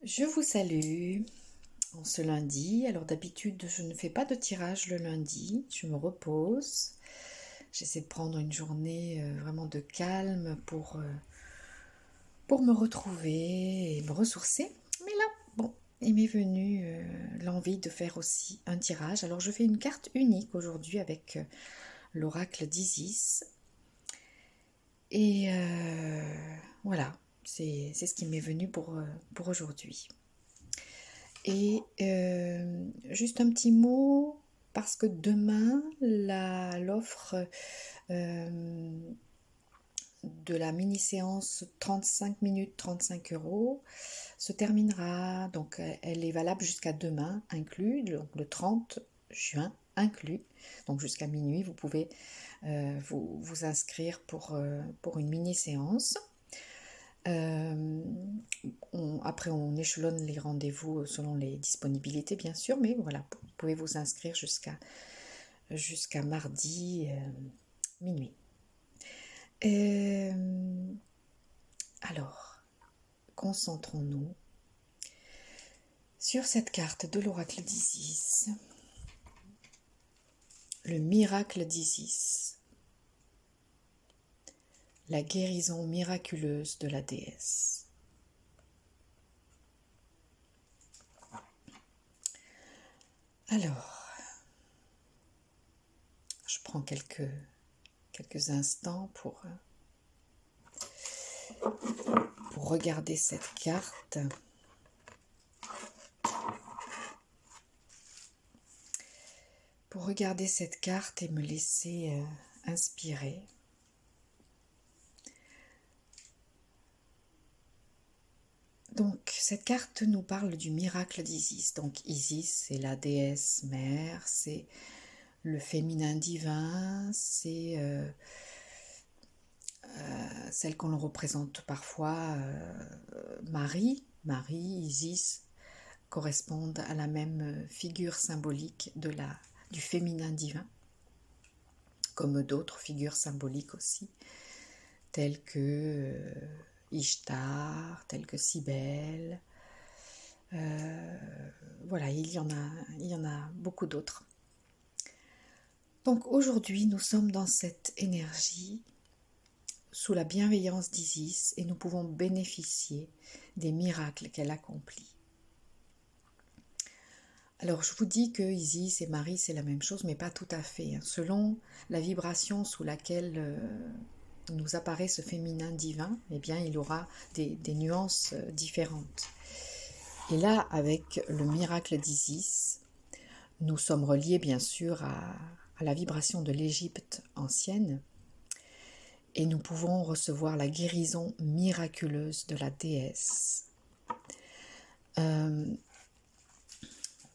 Je vous salue en ce lundi. Alors d'habitude, je ne fais pas de tirage le lundi, je me repose. J'essaie de prendre une journée vraiment de calme pour me retrouver et me ressourcer. Mais là, bon, il m'est venu l'envie de faire aussi un tirage. Alors je fais une carte unique aujourd'hui avec l'oracle d'Isis. Et voilà, c'est ce qui m'est venu pour aujourd'hui. Et juste un petit mot, parce que demain, l'offre de la mini-séance 35 minutes 35 € se terminera. Donc elle est valable jusqu'à demain inclus, donc le 30 juin inclus. Donc jusqu'à minuit, vous pouvez vous inscrire pour une mini-séance. Après, on échelonne les rendez-vous selon les disponibilités, bien sûr, mais voilà, vous pouvez vous inscrire jusqu'à mardi minuit. Alors, concentrons-nous sur cette carte de l'oracle d'Isis, le miracle d'Isis, la guérison miraculeuse de la déesse. Alors, je prends quelques instants pour regarder cette carte. Pour regarder cette carte et me laisser inspirer. Donc, cette carte nous parle du miracle d'Isis. Donc, Isis, c'est la déesse mère, c'est le féminin divin, c'est celle qu'on représente parfois Marie. Marie, Isis correspondent à la même figure symbolique du féminin divin, comme d'autres figures symboliques aussi, telles que Ishtar, telles que Cybèle. Voilà, il y en a beaucoup d'autres. Donc aujourd'hui, nous sommes dans cette énergie sous la bienveillance d'Isis et nous pouvons bénéficier des miracles qu'elle accomplit. Alors je vous dis que Isis et Marie c'est la même chose, mais pas tout à fait. Selon la vibration sous laquelle nous apparaît ce féminin divin, eh bien il aura des nuances différentes. Et là, avec le miracle d'Isis, nous sommes reliés bien sûr à la vibration de l'Égypte ancienne et nous pouvons recevoir la guérison miraculeuse de la déesse.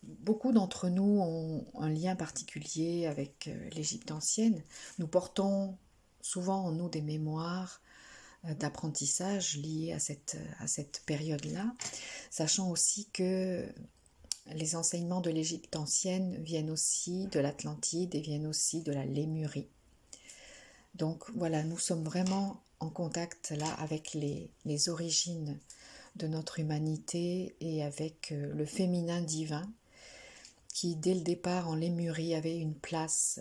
Beaucoup d'entre nous ont un lien particulier avec l'Égypte ancienne. Nous portons souvent en nous des mémoires d'apprentissage liées à cette période-là, sachant aussi que les enseignements de l'Égypte ancienne viennent aussi de l'Atlantide et viennent aussi de la Lémurie. Donc voilà, nous sommes vraiment en contact là avec les origines de notre humanité et avec le féminin divin qui dès le départ en Lémurie avait une place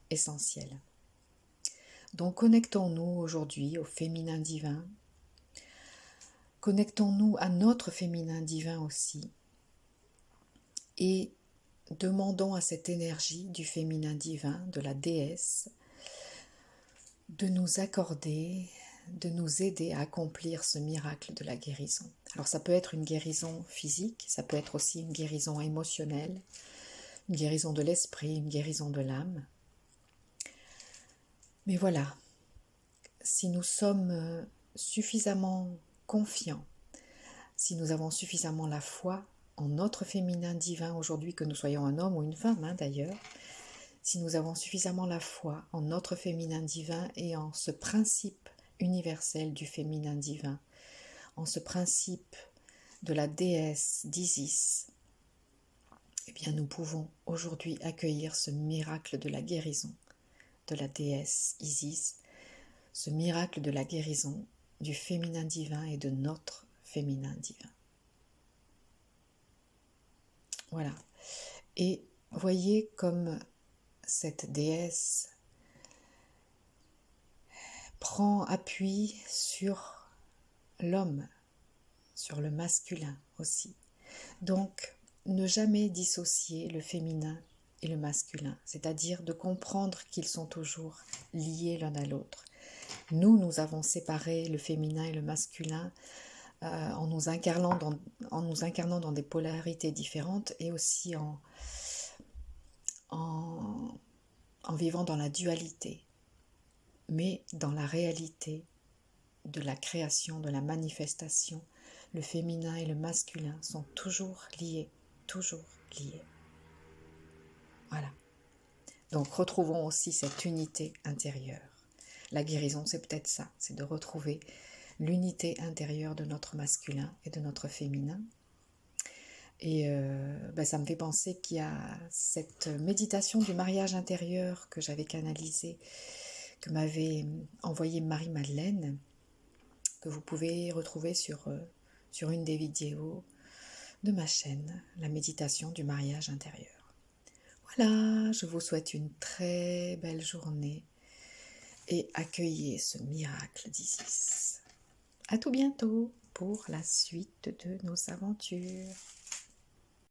essentielle. Donc connectons-nous aujourd'hui au féminin divin, connectons-nous à notre féminin divin aussi et demandons à cette énergie du féminin divin, de la déesse, de nous accorder, de nous aider à accomplir ce miracle de la guérison. Alors ça peut être une guérison physique, ça peut être aussi une guérison émotionnelle, une guérison de l'esprit, une guérison de l'âme. Mais voilà, si nous sommes suffisamment confiants, si nous avons suffisamment la foi en notre féminin divin aujourd'hui, que nous soyons un homme ou une femme d'ailleurs, si nous avons suffisamment la foi en notre féminin divin et en ce principe universel du féminin divin, en ce principe de la déesse d'Isis, eh bien nous pouvons aujourd'hui accueillir ce miracle de la guérison de la déesse Isis, ce miracle de la guérison du féminin divin et de notre féminin divin. Voilà. Et voyez comme cette déesse prend appui sur l'homme, sur le masculin aussi. Donc, ne jamais dissocier le féminin et le masculin, c'est-à-dire de comprendre qu'ils sont toujours liés l'un à l'autre. Nous avons séparé le féminin et le masculin en nous incarnant dans des polarités différentes et aussi en vivant dans la dualité. Mais dans la réalité de la création, de la manifestation, le féminin et le masculin sont toujours liés, toujours liés. Voilà. Donc retrouvons aussi cette unité intérieure. La guérison, c'est peut-être ça, c'est de retrouver l'unité intérieure de notre masculin et de notre féminin. Et ça me fait penser qu'il y a cette méditation du mariage intérieur que j'avais canalisée, que m'avait envoyée Marie-Madeleine, que vous pouvez retrouver sur une des vidéos de ma chaîne, la méditation du mariage intérieur. Voilà, je vous souhaite une très belle journée et accueillez ce miracle d'Isis. À tout bientôt pour la suite de nos aventures.